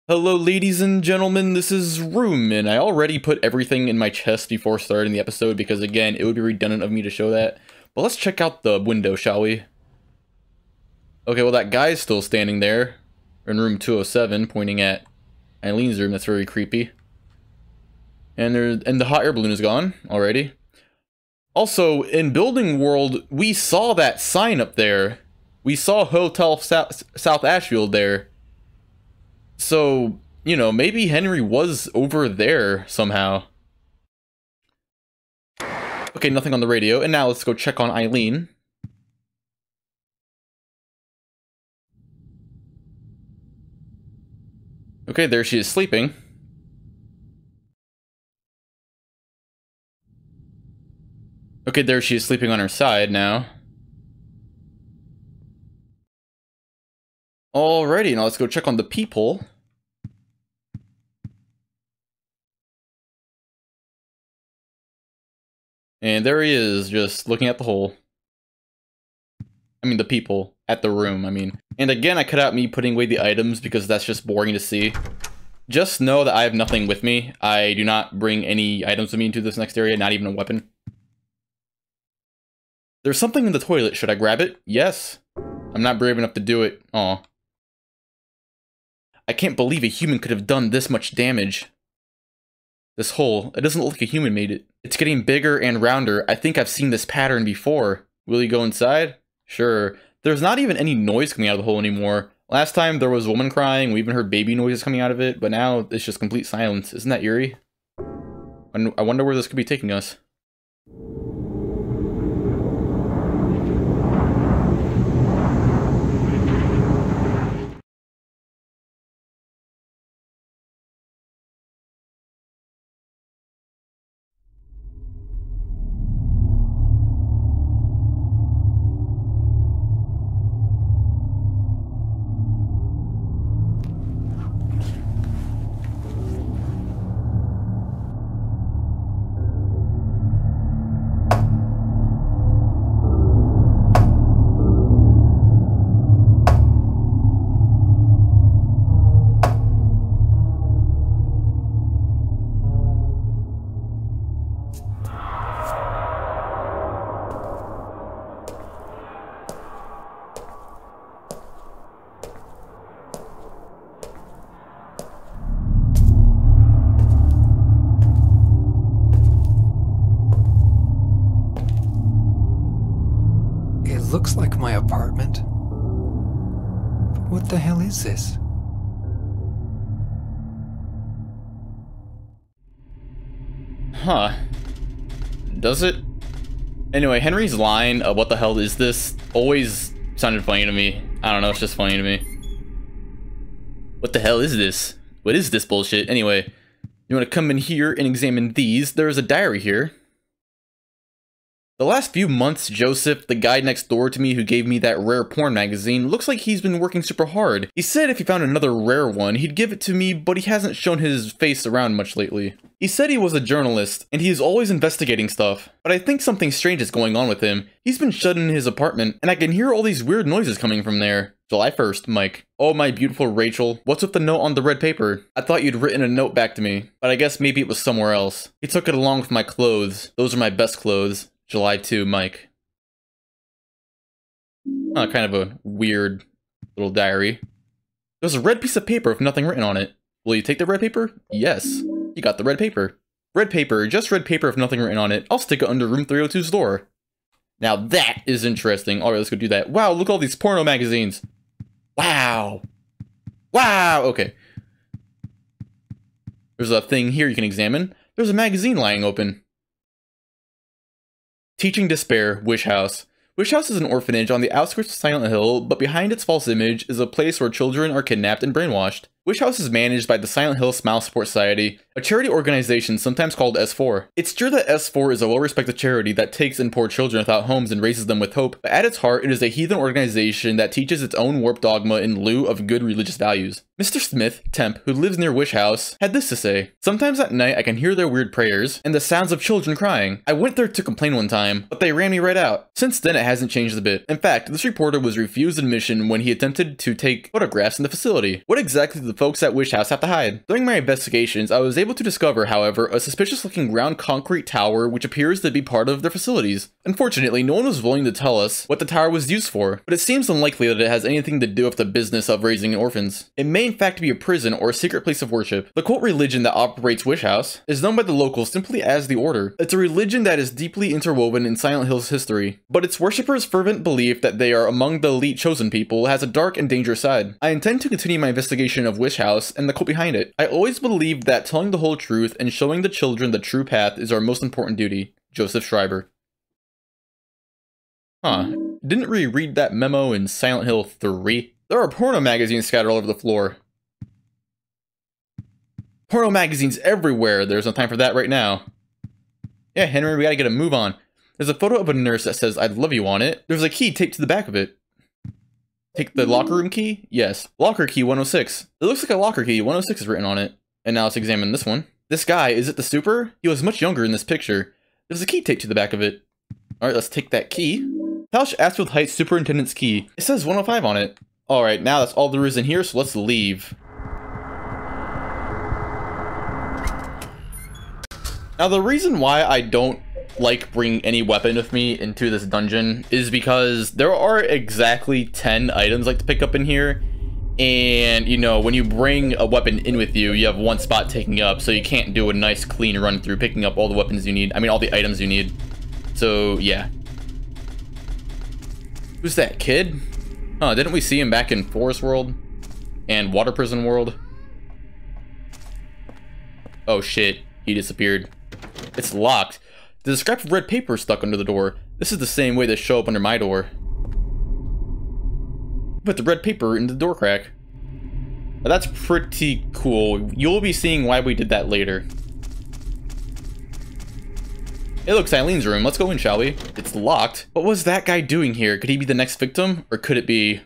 Hello ladies and gentlemen, this is Room, and I already put everything in my chest before starting the episode because again, it would be redundant of me to show that. But let's check out the window, shall we? Okay, well that guy's still standing there in room 207 pointing at Eileen's room. That's very creepy. And the hot air balloon is gone already. Also, in Building World, we saw that sign up there. We saw Hotel South Ashfield there. So, you know, maybe Henry was over there somehow. Okay, nothing on the radio. And now let's go check on Eileen. Okay, there she is sleeping. Okay, there she is sleeping on her side now. Alrighty, now let's go check on the peephole. And there he is, just looking at the hole. I mean, the peephole. At the room, I mean. And again, I cut out me putting away the items because that's just boring to see. Just know that I have nothing with me. I do not bring any items with me into this next area, not even a weapon. There's something in the toilet. Should I grab it? Yes. I'm not brave enough to do it. Aw. I can't believe a human could have done this much damage. This hole, it doesn't look like a human made it. It's getting bigger and rounder. I think I've seen this pattern before. Will you go inside? Sure. There's not even any noise coming out of the hole anymore. Last time there was a woman crying, we even heard baby noises coming out of it, but now it's just complete silence. Isn't that eerie? I wonder where this could be taking us. Looks like my apartment. But what the hell is this? Huh. Does it? Anyway, Henry's line, what the hell is this, always sounded funny to me. I don't know, it's just funny to me. What the hell is this? What is this bullshit? Anyway, you want to come in here and examine these. There's a diary here. The last few months, Joseph, the guy next door to me who gave me that rare porn magazine, looks like he's been working super hard. He said if he found another rare one, he'd give it to me, but he hasn't shown his face around much lately. He said he was a journalist, and he is always investigating stuff, but I think something strange is going on with him. He's been shut in his apartment, and I can hear all these weird noises coming from there. July 1st, Mike. Oh, my beautiful Rachel, what's with the note on the red paper? I thought you'd written a note back to me, but I guess maybe it was somewhere else. He took it along with my clothes. Those are my best clothes. July 2, Mike. Kind of a weird little diary. There's a red piece of paper with nothing written on it. Will you take the red paper? Yes. You got the red paper. Red paper, just red paper with nothing written on it. I'll stick it under room 302's door. Now that is interesting. Alright, let's go do that. Wow, look at all these porno magazines. Wow. Wow, okay. There's a thing here you can examine. There's a magazine lying open. Teaching Despair, Wish House. Wish House is an orphanage on the outskirts of Silent Hill, but behind its false image is a place where children are kidnapped and brainwashed. Wish House is managed by the Silent Hill Smile Support Society, a charity organization sometimes called S4. It's true that S4 is a well-respected charity that takes in poor children without homes and raises them with hope, but at its heart it is a heathen organization that teaches its own warped dogma in lieu of good religious values. Mr. Smith, temp, who lives near Wish House, had this to say: "Sometimes at night I can hear their weird prayers and the sounds of children crying. I went there to complain one time, but they ran me right out. Since then it hasn't changed a bit. In fact, this reporter was refused admission when he attempted to take photographs in the facility. What exactly the the folks at Wish House have to hide. During my investigations, I was able to discover, however, a suspicious-looking round concrete tower which appears to be part of their facilities. Unfortunately, no one was willing to tell us what the tower was used for, but it seems unlikely that it has anything to do with the business of raising orphans. It may in fact be a prison or a secret place of worship. The cult religion that operates Wish House is known by the locals simply as the Order. It's a religion that is deeply interwoven in Silent Hill's history, but its worshippers' fervent belief that they are among the elite chosen people has a dark and dangerous side. I intend to continue my investigation of Wish House and the cult behind it. I always believed that telling the whole truth and showing the children the true path is our most important duty. Joseph Schreiber. Huh. Didn't we read that memo in Silent Hill 3? There are porno magazines scattered all over the floor. Porno magazines everywhere. There's no time for that right now. Yeah, Henry, we gotta get a move on. There's a photo of a nurse that says, "I'd love you" on it. There's a key taped to the back of it. Take the locker room key? Yes. Locker key 106. It looks like a locker key. 106 is written on it. And now let's examine this one. This guy, is it the super? He was much younger in this picture. There's a key taped to the back of it. Alright, let's take that key. Pouch Ashfield Heights Superintendent's key. It says 105 on it. Alright, now that's all there is in here, so let's leave. Now, the reason why I don't like bringing any weapon with me into this dungeon is because there are exactly 10 items I like to pick up in here. And, you know, when you bring a weapon in with you, you have one spot taking up, so you can't do a nice clean run through picking up all the weapons you need. I mean, all the items you need. So, yeah. Who's that kid? Huh, didn't we see him back in Forest World? And Water Prison World? Oh shit, he disappeared. It's locked. There's a scrap of red paper stuck under the door. This is the same way they show up under my door. Put the red paper in the door crack. Now, that's pretty cool. You'll be seeing why we did that later. Hey, look, Eileen's room. Let's go in, shall we? It's locked. What was that guy doing here? Could he be the next victim? Or could it be...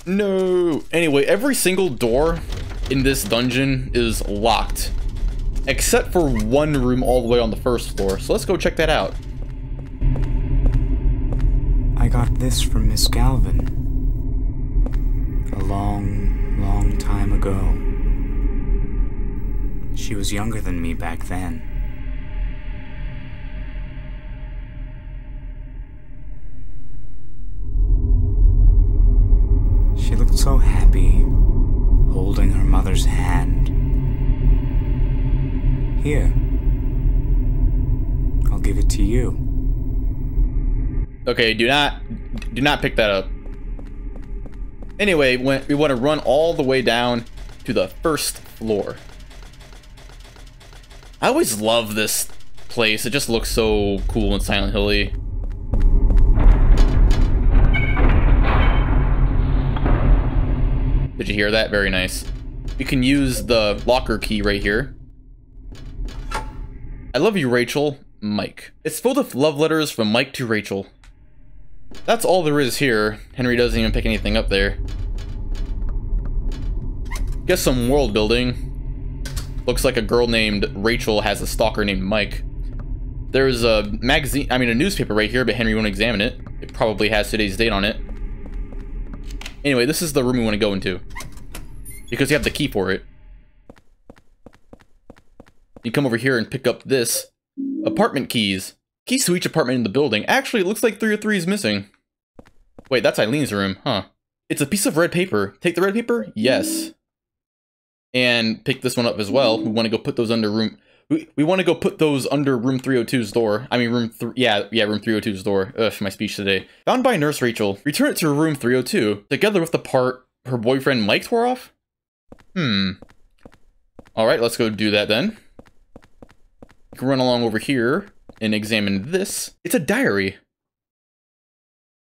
No! Anyway, every single door in this dungeon is locked. Except for one room all the way on the first floor. So let's go check that out. I got this from Miss Galvin. A long, long time ago. She was younger than me back then. She looked so happy, holding her mother's hand. Here. I'll give it to you. Okay, do not pick that up. Anyway, we want to run all the way down to the first floor. I always love this place. It just looks so cool and Silent Hill-y. Did you hear that? Very nice. You can use the locker key right here. I love you, Rachel. Mike. It's full of love letters from Mike to Rachel. That's all there is here. Henry doesn't even pick anything up there. Guess some world building. Looks like a girl named Rachel has a stalker named Mike. There's a magazine, a newspaper right here, but Henry won't examine it. It probably has today's date on it. Anyway, this is the room we want to go into. Because you have the key for it. You come over here and pick up this. Apartment keys. Keys to each apartment in the building. Actually, it looks like 303 is missing. Wait, that's Eileen's room, huh? It's a piece of red paper. Take the red paper? Yes. And pick this one up as well. We want to go put those under room... We want to go put those under room 302's door. I mean, room 302's door. Ugh, my speech today. Found by Nurse Rachel. Return it to room 302, together with the part her boyfriend Mike tore off? Alright, let's go do that then. You can run along over here and examine this. It's a diary.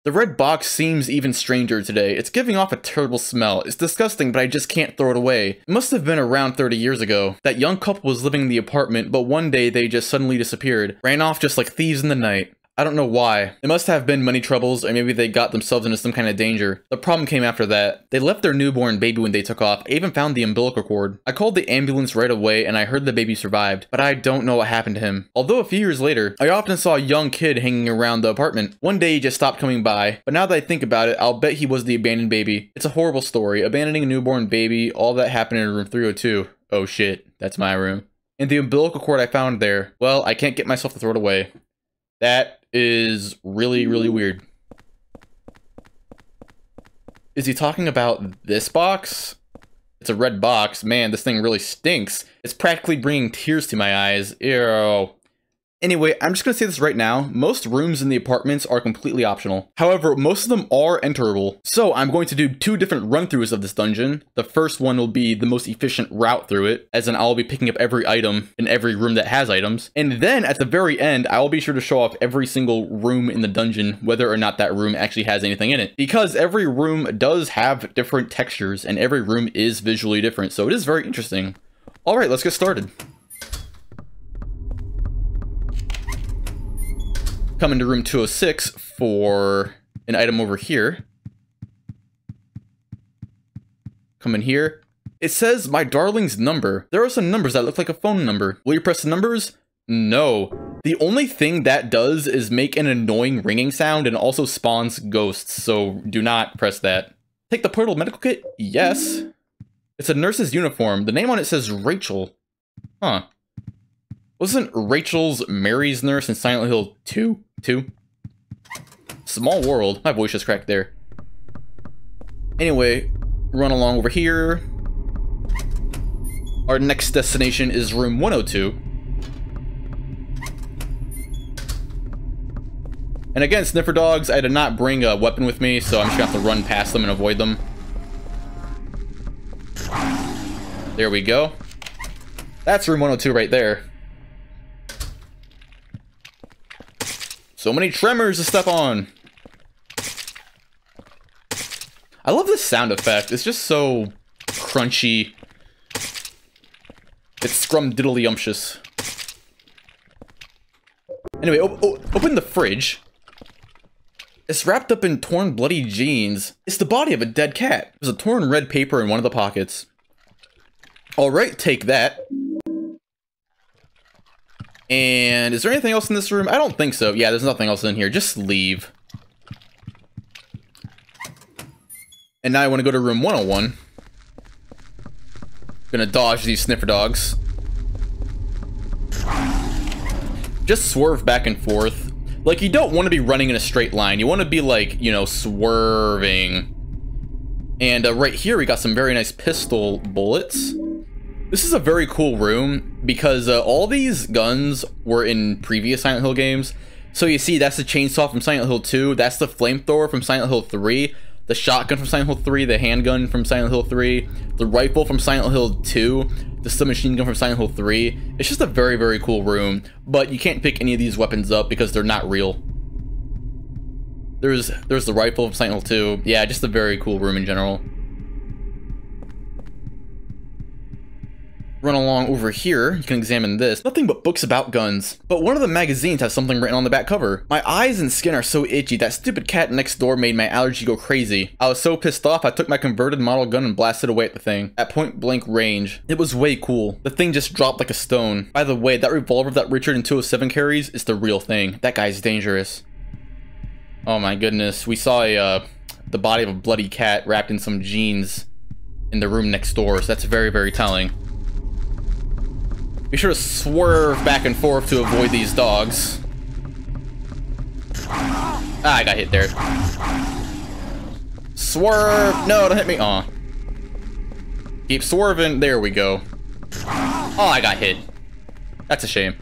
The red box seems even stranger today. It's giving off a terrible smell. It's disgusting, but I just can't throw it away. It must have been around 30 years ago. That young couple was living in the apartment, but one day they just suddenly disappeared. Ran off just like thieves in the night. I don't know why. It must have been money troubles, or maybe they got themselves into some kind of danger. The problem came after that. They left their newborn baby when they took off. I even found the umbilical cord. I called the ambulance right away and I heard the baby survived, but I don't know what happened to him. Although a few years later, I often saw a young kid hanging around the apartment. One day he just stopped coming by, but now that I think about it, I'll bet he was the abandoned baby. It's a horrible story. Abandoning a newborn baby, all that happened in room 302. Oh shit, that's my room. And the umbilical cord I found there, well, I can't get myself to throw it away. That is really, really weird. Is he talking about this box? It's a red box. Man, this thing really stinks. It's practically bringing tears to my eyes. Ew. Anyway, I'm just gonna say this right now. Most rooms in the apartments are completely optional. However, most of them are enterable. So I'm going to do 2 different run-throughs of this dungeon. The first one will be the most efficient route through it, as in I'll be picking up every item in every room that has items. And then at the very end, I'll be sure to show off every single room in the dungeon, whether or not that room actually has anything in it. Because every room does have different textures, and every room is visually different, so it is very interesting. Alright, let's get started. Come into room 206 for an item over here. Come in here. It says my darling's number. There are some numbers that look like a phone number. Will you press the numbers? No. The only thing that does is make an annoying ringing sound and also spawns ghosts, so do not press that. Take the portable medical kit? Yes. It's a nurse's uniform. The name on it says Rachel. Huh. Wasn't Rachel's Mary's nurse in Silent Hill 2? Small world. My voice just cracked there. Anyway, run along over here. Our next destination is room 102. And again, sniffer dogs, I did not bring a weapon with me, so I'm just gonna have to run past them and avoid them. There we go. That's room 102 right there. So many tremors to step on. I love this sound effect. It's just so crunchy. It's scrumdiddlyumptious. Anyway, open the fridge. It's wrapped up in torn bloody jeans. It's the body of a dead cat. There's a torn red paper in one of the pockets. Alright, take that. And is there anything else in this room? I don't think so. Yeah, there's nothing else in here. Just leave. And now I want to go to room 101. Gonna dodge these sniffer dogs. Just swerve back and forth. Like, you don't want to be running in a straight line. You want to be, like, you know, swerving. And right here, we got some very nice pistol bullets. This is a very cool room because all these guns were in previous Silent Hill games. So you see, that's the chainsaw from Silent Hill 2. That's the flamethrower from Silent Hill 3. The shotgun from Silent Hill 3. The handgun from Silent Hill 3. The rifle from Silent Hill 2. The submachine gun from Silent Hill 3. It's just a very, very cool room. But you can't pick any of these weapons up because they're not real. There's the rifle from Silent Hill 2. Yeah, just a very cool room in general. Run along over here, you can examine this. Nothing but books about guns. But one of the magazines has something written on the back cover. My eyes and skin are so itchy, that stupid cat next door made my allergy go crazy. I was so pissed off, I took my converted model gun and blasted away at the thing. At point blank range. It was way cool. The thing just dropped like a stone. By the way, that revolver that Richard in 207 carries is the real thing. That guy's dangerous. Oh my goodness, we saw the body of a bloody cat wrapped in some jeans in the room next door, so that's very, very telling. Be sure to swerve back and forth to avoid these dogs. Ah, I got hit there. Swerve! No, don't hit me. Aw. Keep swerving. There we go. Oh, I got hit. That's a shame.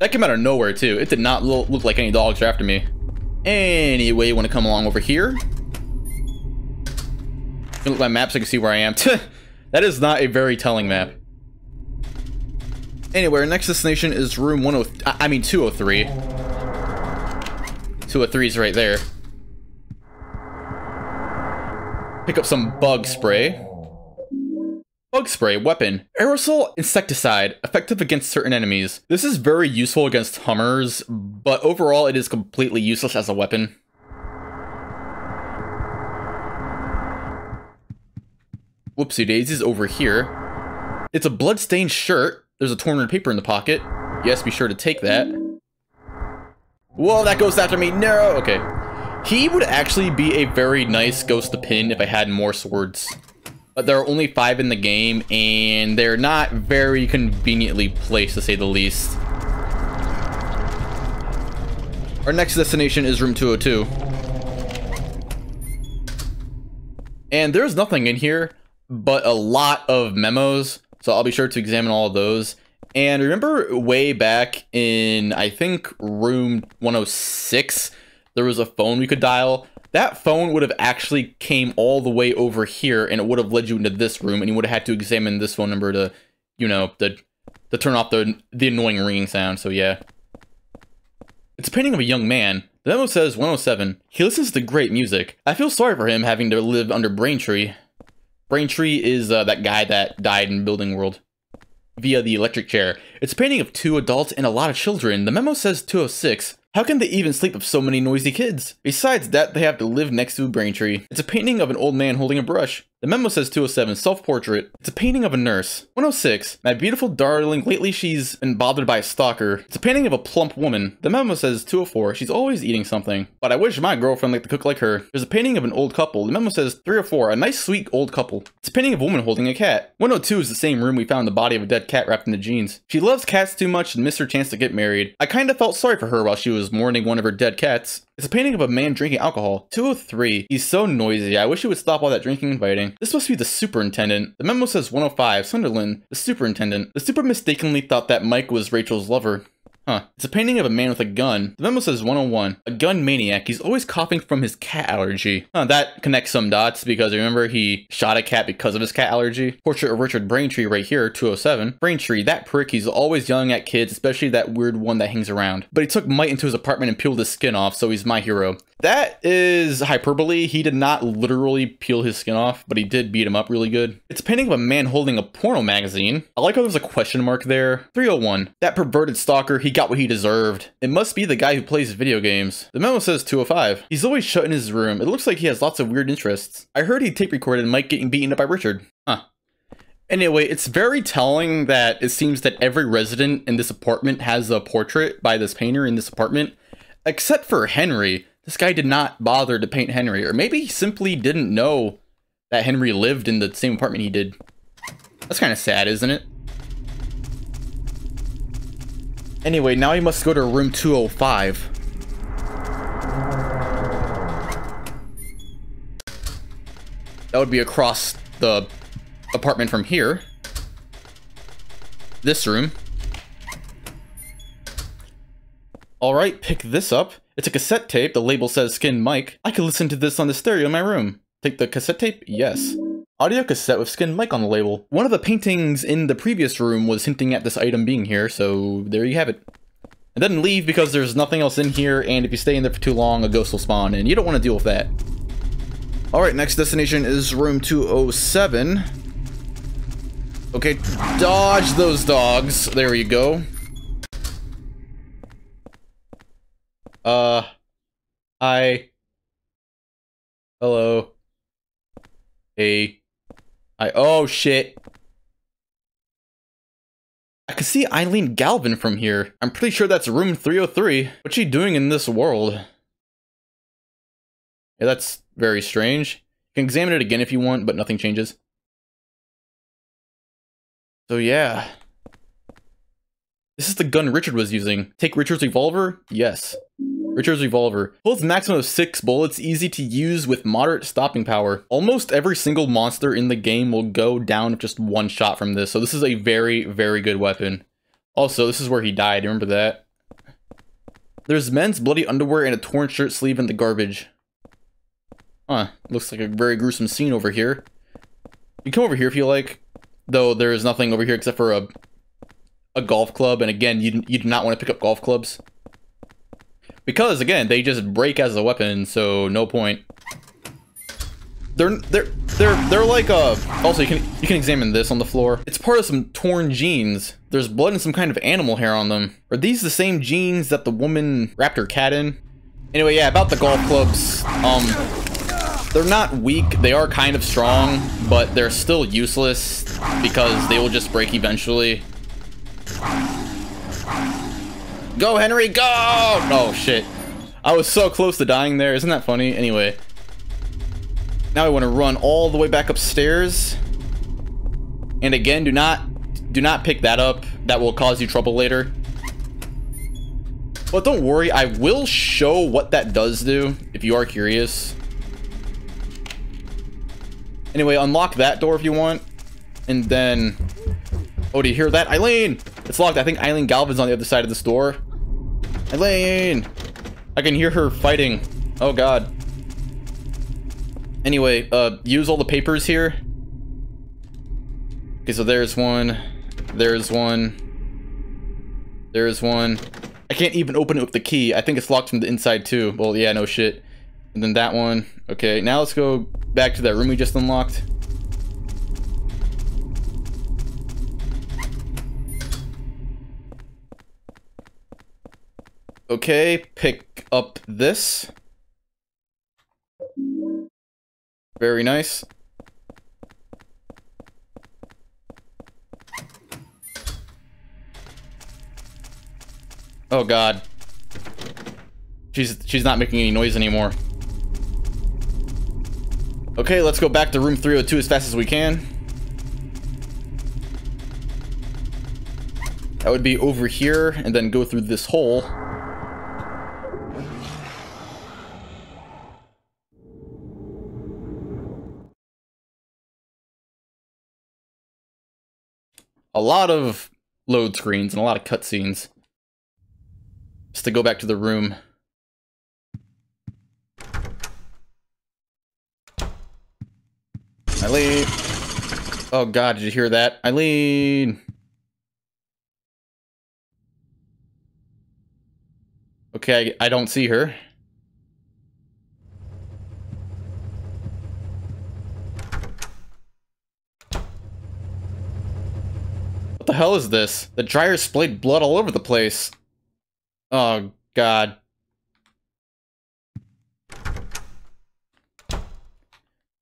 That came out of nowhere, too. It did not look like any dogs were after me. Anyway, you want to come along over here? Look at my map so I can see where I am. That is not a very telling map. Anyway, our next destination is room 203. 203 is right there. Pick up some bug spray. Bug spray, weapon. Aerosol insecticide, effective against certain enemies. This is very useful against Hummers, but overall it is completely useless as a weapon. Whoopsie daisies over here. It's a blood-stained shirt. There's a torn paper in the pocket. Yes, be sure to take that. Whoa, that ghost after me. No! Okay. He would actually be a very nice ghost to pin if I had more swords. But there are only 5 in the game, and they're not very conveniently placed, to say the least. Our next destination is room 202. And there's nothing in here but a lot of memos, so I'll be sure to examine all of those. And remember way back in, I think, room 106, there was a phone we could dial. That phone would have actually came all the way over here, and it would have led you into this room, and you would have had to examine this phone number to, you know, to turn off the annoying ringing sound, so yeah. It's a painting of a young man. The memo says 107. He listens to great music. I feel sorry for him having to live under Braintree. Braintree is that guy that died in Building World via the electric chair. It's a painting of 2 adults and a lot of children. The memo says 206. How can they even sleep with so many noisy kids? Besides that, they have to live next to Braintree. It's a painting of an old man holding a brush. The memo says 207, self-portrait. It's a painting of a nurse. 106, my beautiful darling, lately she's been bothered by a stalker. It's a painting of a plump woman. The memo says 204, she's always eating something. But I wish my girlfriend liked to cook like her. There's a painting of an old couple. The memo says 304, a nice sweet old couple. It's a painting of a woman holding a cat. 102 is the same room we found the body of a dead cat wrapped in the jeans. She loves cats too much and missed her chance to get married. I kinda felt sorry for her while she was mourning one of her dead cats. It's a painting of a man drinking alcohol. 203. He's so noisy. I wish he would stop all that drinking and fighting. This must be the superintendent. The memo says 105. Sunderland, the superintendent. The super mistakenly thought that Mike was Rachel's lover. Huh. It's a painting of a man with a gun. The memo says 101. A gun maniac. He's always coughing from his cat allergy. Huh, that connects some dots because remember he shot a cat because of his cat allergy. Portrait of Richard Braintree right here, 207. Braintree, that prick, he's always yelling at kids, especially that weird one that hangs around. But he took Mike into his apartment and peeled his skin off, so he's my hero. That is hyperbole. He did not literally peel his skin off, but he did beat him up really good. It's a painting of a man holding a porno magazine. I like how there's a question mark there. 301. That perverted stalker, he got what he deserved. It must be the guy who plays video games. The memo says 205. He's always shut in his room. It looks like he has lots of weird interests. I heard he tape recorded Mike getting beaten up by Richard. Huh. Anyway, it's very telling that it seems that every resident in this apartment has a portrait by this painter in this apartment, except for Henry. This guy did not bother to paint Henry, or maybe he simply didn't know that Henry lived in the same apartment he did. That's kind of sad, isn't it? Anyway, now he must go to room 205. That would be across the apartment from here. This room. Alright, pick this up. It's a cassette tape. The label says Skin Mike. I could listen to this on the stereo in my room. Take the cassette tape? Yes. Audio cassette with Skin Mike on the label. One of the paintings in the previous room was hinting at this item being here, so there you have it. It doesn't leave because there's nothing else in here, and if you stay in there for too long, a ghost will spawn, and you don't want to deal with that. Alright, next destination is room 207. Okay, dodge those dogs. There you go. Hi. Hello. Hey. Oh, shit. I can see Eileen Galvin from here. I'm pretty sure that's room 303. What's she doing in this world? Yeah, that's very strange. You can examine it again if you want, but nothing changes. So yeah. This is the gun Richard was using. Take Richard's revolver? Yes. Richard's revolver. Holds maximum of 6 bullets, easy to use with moderate stopping power. Almost every single monster in the game will go down with just 1 shot from this, so this is a very, very good weapon. Also, this is where he died, remember that? There's men's bloody underwear and a torn shirt sleeve in the garbage. Huh, looks like a very gruesome scene over here. You can come over here if you like, though there is nothing over here except for a golf club, and again, you do not want to pick up golf clubs. Because, again, they just break as a weapon, so no point. They're They're like also you can examine this on the floor. It's part of some torn jeans. There's blood and some kind of animal hair on them. Are these the same jeans that the woman wrapped her cat in? Anyway, yeah, about the golf clubs. They're not weak. They are kind of strong, but they're still useless because they will just break eventually. Go, Henry, go! Oh shit. I was so close to dying there. Isn't that funny? Anyway. Now I want to run all the way back upstairs. And again, do not pick that up. That will cause you trouble later. But don't worry, I will show what that does do if you are curious. Anyway, unlock that door if you want. And then... Oh, do you hear that? Eileen! It's locked. I think Eileen Galvin's on the other side of this door. Eileen! I can hear her fighting. Oh, God. Anyway, use all the papers here. Okay, so there's one. There's one. There's one. I can't even open it with the key. I think it's locked from the inside, too. Well, yeah, no shit. And then that one. Okay, now let's go back to that room we just unlocked. Okay, pick up this. Very nice. Oh God. She's not making any noise anymore. Okay, let's go back to room 302 as fast as we can. That would be over here and then go through this hole. A lot of load screens and a lot of cutscenes. Just to go back to the room. Eileen! Oh God, did you hear that? Eileen! Okay, I don't see her. What the hell is this? The dryer splayed blood all over the place. Oh, God.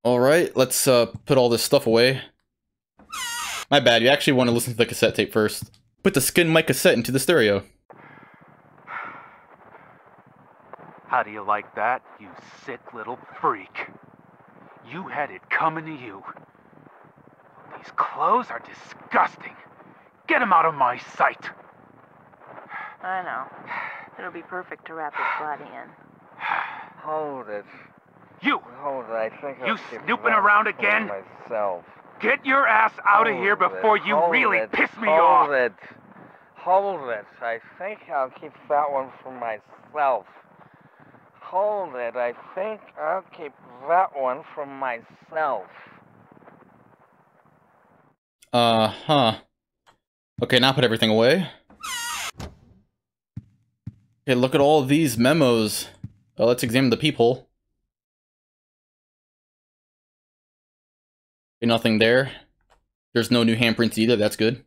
Alright, let's put all this stuff away. My bad, you actually want to listen to the cassette tape first. Put the skin mic cassette into the stereo. How do you like that, you sick little freak? You had it coming to you. These clothes are disgusting. Get them out of my sight. I know. It'll be perfect to wrap his body in. Hold it. You! Hold it, I think I'll You keep snooping that around for again? myself. Get your ass out of Hold here it, before you hold really it, piss me off! Hold it. Hold it. I think I'll keep that one for myself. Hold it. I think I'll keep that one for myself. Huh. Okay, now put everything away. Okay, look at all of these memos. Let's examine the peephole. Okay, nothing there. There's no new handprints either, that's good.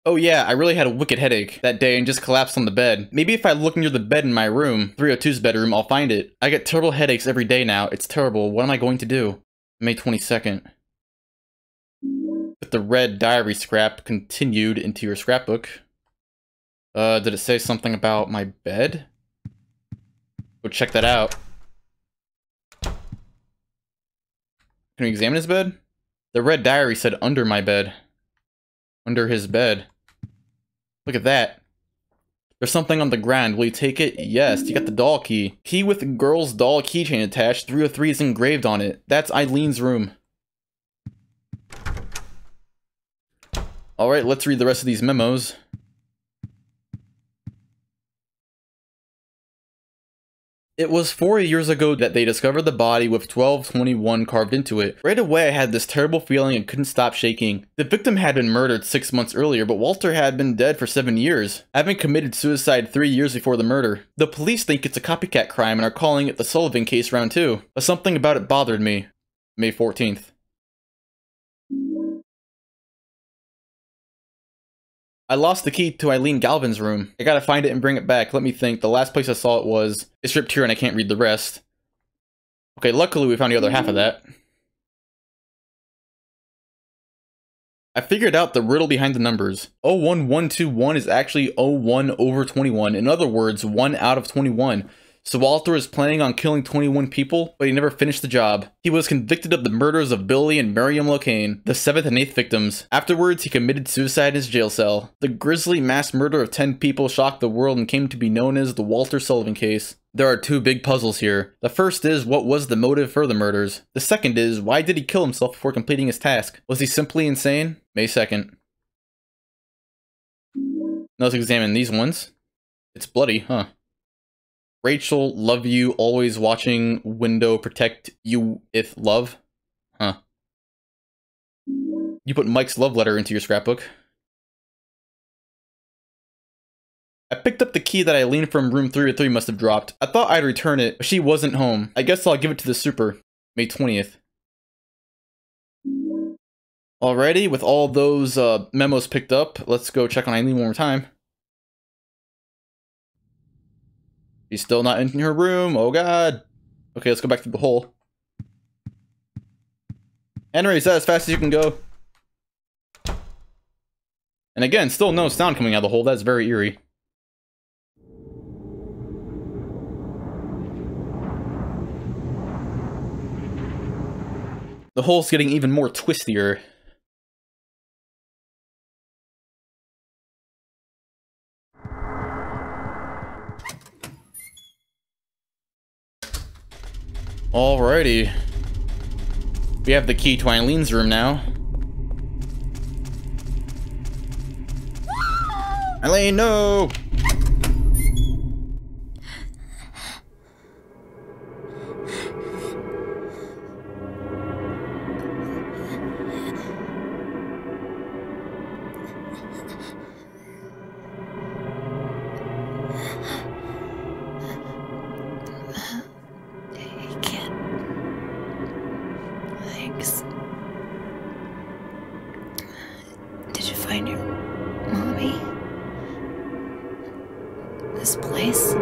Oh yeah, I really had a wicked headache that day and just collapsed on the bed. Maybe if I look near the bed in my room, 302's bedroom, I'll find it. I get terrible headaches every day now. It's terrible. What am I going to do? May 22nd. Put the red diary scrap continued into your scrapbook. Did it say something about my bed? Go check that out. Can we examine his bed? The red diary said under my bed. Under his bed. Look at that. There's something on the ground. Will you take it? Yes. You got the doll key. Key with the girl's doll keychain attached. 303 is engraved on it. That's Eileen's room. Alright, let's read the rest of these memos. It was 4 years ago that they discovered the body with 1221 carved into it. Right away I had this terrible feeling and couldn't stop shaking. The victim had been murdered 6 months earlier, but Walter had been dead for 7 years, having committed suicide 3 years before the murder. The police think it's a copycat crime and are calling it the Sullivan case round 2, but something about it bothered me. May 14th. I lost the key to Eileen Galvin's room. I gotta find it and bring it back. Let me think. The last place I saw it was... It's ripped here and I can't read the rest. Okay, luckily we found the other half of that. I figured out the riddle behind the numbers. 01121 is actually 01 over 21. In other words, 1 out of 21. So Walter was planning on killing 21 people, but he never finished the job. He was convicted of the murders of Billy and Miriam Locane, the 7th and 8th victims. Afterwards, he committed suicide in his jail cell. The grisly mass murder of 10 people shocked the world and came to be known as the Walter Sullivan case. There are 2 big puzzles here. The first is, what was the motive for the murders? The second is, why did he kill himself before completing his task? Was he simply insane? May 2nd. Now let's examine these ones. It's bloody, huh? Rachel, love you, always watching window, protect you if love. Huh. You put Mike's love letter into your scrapbook. I picked up the key that Eileen from room 303 must have dropped. I thought I'd return it, but she wasn't home. I guess I'll give it to the super. May 20th. Alrighty, with all those memos picked up, let's go check on Eileen one more time. She's still not in her room. Oh god. Okay, let's go back through the hole. Henry, is that as fast as you can go? And again, still no sound coming out of the hole. That's very eerie. The hole's getting even more twistier. Alrighty. We have the key to Eileen's room now. Eileen, no! Did you find your mommy? This place?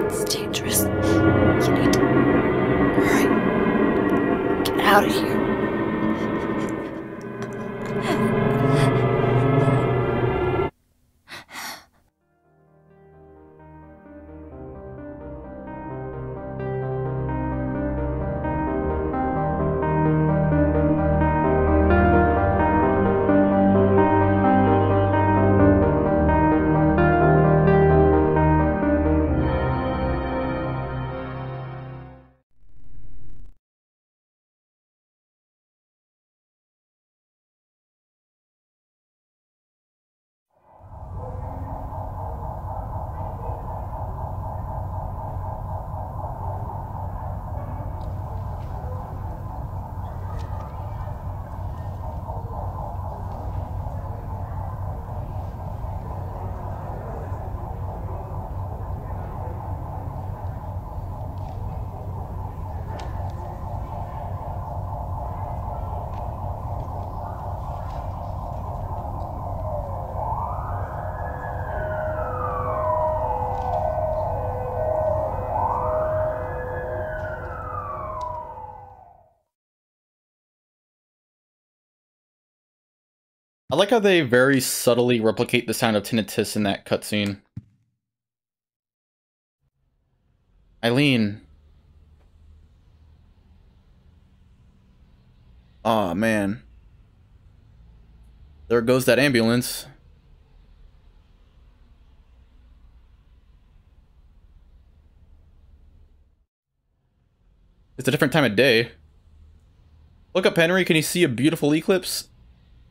It's dangerous. You need to... Hurry. Get out of here. I like how they very subtly replicate the sound of tinnitus in that cutscene. Eileen. Aw, man. There goes that ambulance. It's a different time of day. Look up, Henry. Can you see a beautiful eclipse?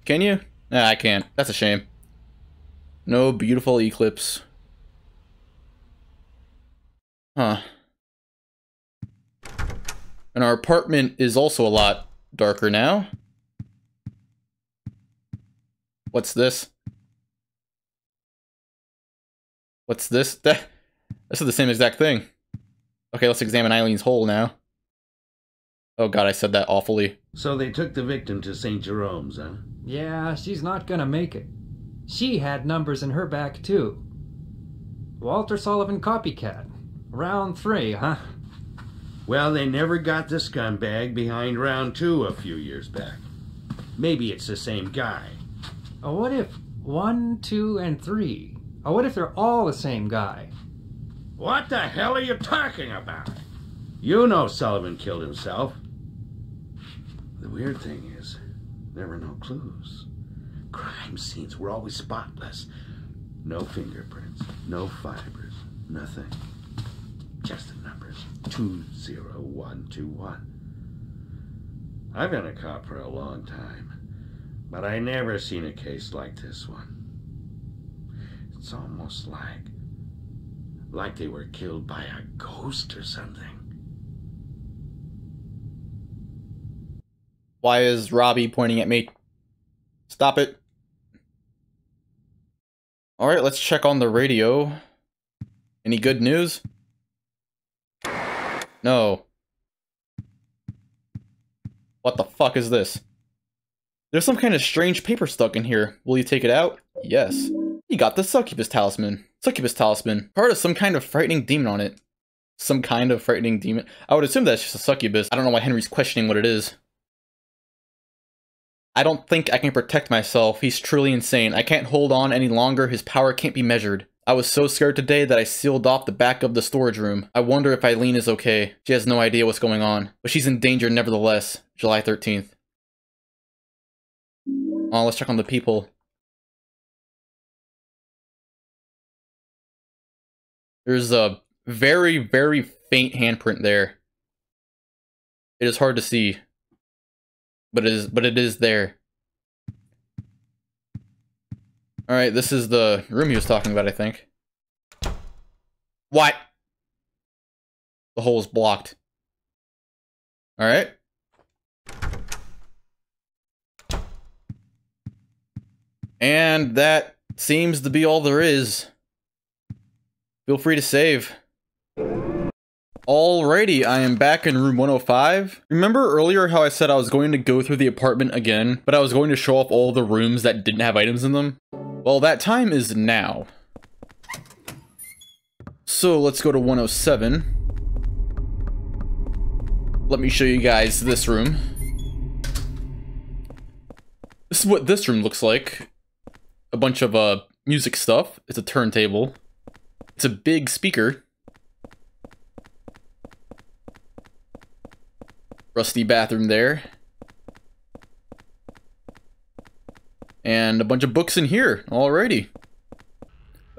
Can you? Nah, I can't. That's a shame. No beautiful eclipse. Huh. And our apartment is also a lot darker now. What's this? What's this? This is the same exact thing. Okay, let's examine Eileen's hole now. Oh god, I said that awfully. So they took the victim to St. Jerome's, huh? Yeah, she's not gonna make it. She had numbers in her back, too. Walter Sullivan copycat. Round 3, huh? Well, they never got the scumbag behind round 2 a few years back. Maybe it's the same guy. What if 1, 2, and 3? What if they're all the same guy? What the hell are you talking about? You know Sullivan killed himself. The weird thing is, there were no clues. Crime scenes were always spotless. No fingerprints, no fibers, nothing. Just the numbers, 20121. I've been a cop for a long time, but I never seen a case like this one. It's almost like they were killed by a ghost or something. Why is Robbie pointing at me? Stop it. Alright, let's check on the radio. Any good news? No. What the fuck is this? There's some kind of strange paper stuck in here. Will you take it out? Yes. You got the succubus talisman. Succubus talisman. Part of some kind of frightening demon on it. Some kind of frightening demon. I would assume that's just a succubus. I don't know why Henry's questioning what it is. I don't think I can protect myself. He's truly insane. I can't hold on any longer. His power can't be measured. I was so scared today that I sealed off the back of the storage room. I wonder if Eileen is okay. She has no idea what's going on. But she's in danger nevertheless. July 13th. Oh, let's check on the people. There's a very, very faint handprint there. It is hard to see. But it is there. Alright, this is the room he was talking about, I think. What? The hole is blocked. Alright. And that seems to be all there is. Feel free to save. Alrighty, I am back in room 105. Remember earlier how I said I was going to go through the apartment again, but I was going to show off all the rooms that didn't have items in them? Well, that time is now. So let's go to 107. Let me show you guys this room. This is what this room looks like. A bunch of music stuff. It's a turntable. It's a big speaker. Rusty bathroom there. And a bunch of books in here. Alrighty.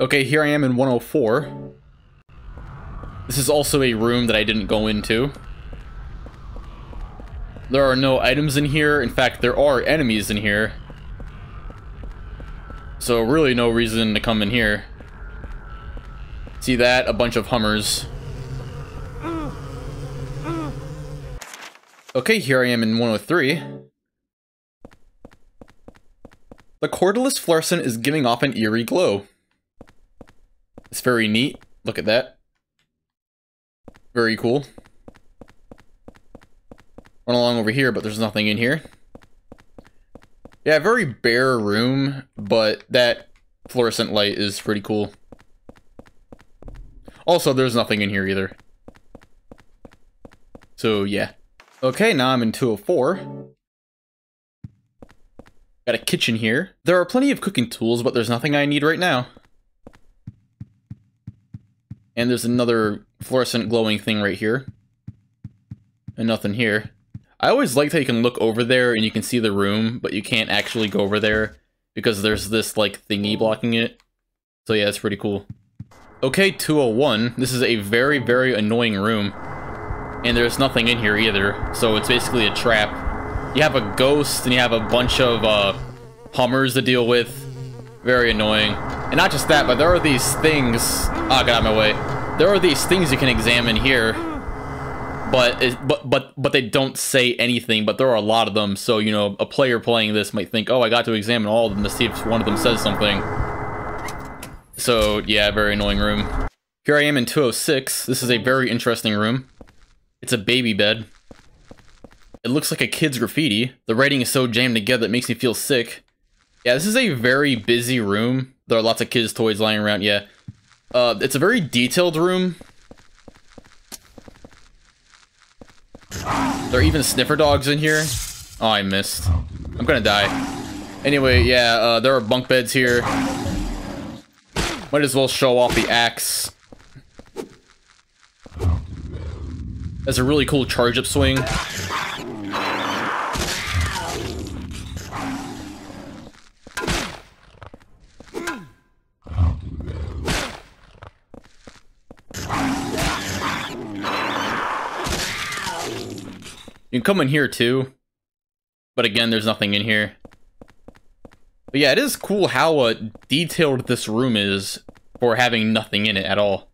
Okay, here I am in 104. This is also a room that I didn't go into. There are no items in here. In fact, there are enemies in here. So really no reason to come in here. See that? A bunch of Hummers. Okay, here I am in 103. The cordless fluorescent is giving off an eerie glow. It's very neat. Look at that. Very cool. Run along over here, but there's nothing in here. Yeah, very bare room, but that fluorescent light is pretty cool. Also, there's nothing in here either. So, yeah. Okay, now I'm in 204. Got a kitchen here. There are plenty of cooking tools, but there's nothing I need right now. And there's another fluorescent glowing thing right here. And nothing here. I always like how you can look over there and you can see the room, but you can't actually go over there because there's this, like, thingy blocking it. So yeah, it's pretty cool. Okay, 201. This is a very, very annoying room. And there's nothing in here either, so it's basically a trap. You have a ghost, and you have a bunch of Hummers to deal with. Very annoying. And not just that, but there are these things... Oh, get out of my way. There are these things you can examine here. but they don't say anything, but there are a lot of them, so, you know, a player playing this might think, oh, I got to examine all of them to see if one of them says something. So, yeah, very annoying room. Here I am in 206. This is a very interesting room. It's a baby bed. It looks like a kid's graffiti. The writing is so jammed together it makes me feel sick. Yeah, this is a very busy room. There are lots of kids' toys lying around, yeah. It's a very detailed room. There are even sniffer dogs in here. Oh, I missed. I'm gonna die. Anyway, yeah, there are bunk beds here. Might as well show off the axe. That's a really cool charge-up swing. You can come in here too, but again, there's nothing in here. But yeah, it is cool how detailed this room is for having nothing in it at all.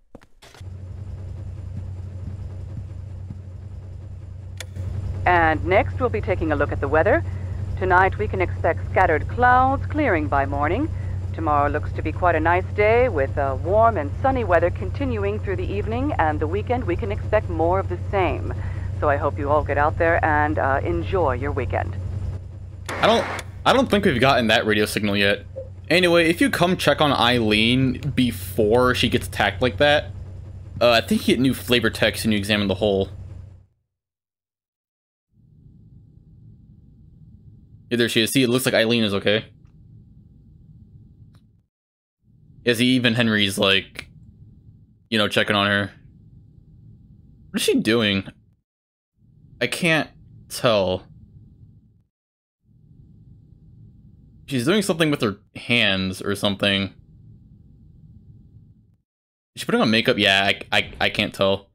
And next, we'll be taking a look at the weather. Tonight, we can expect scattered clouds clearing by morning. Tomorrow looks to be quite a nice day with warm and sunny weather continuing through the evening, and the weekend we can expect more of the same. So I hope you all get out there and enjoy your weekend. I don't think we've gotten that radio signal yet. Anyway, if you come check on Eileen before she gets attacked like that, I think you get new flavor text and you examine the hole. Yeah, there she is. See, it looks like Eileen is okay. Yeah, see, even Henry's like, you know, checking on her. What is she doing? I can't tell. She's doing something with her hands or something. Is she putting on makeup? Yeah, I can't tell.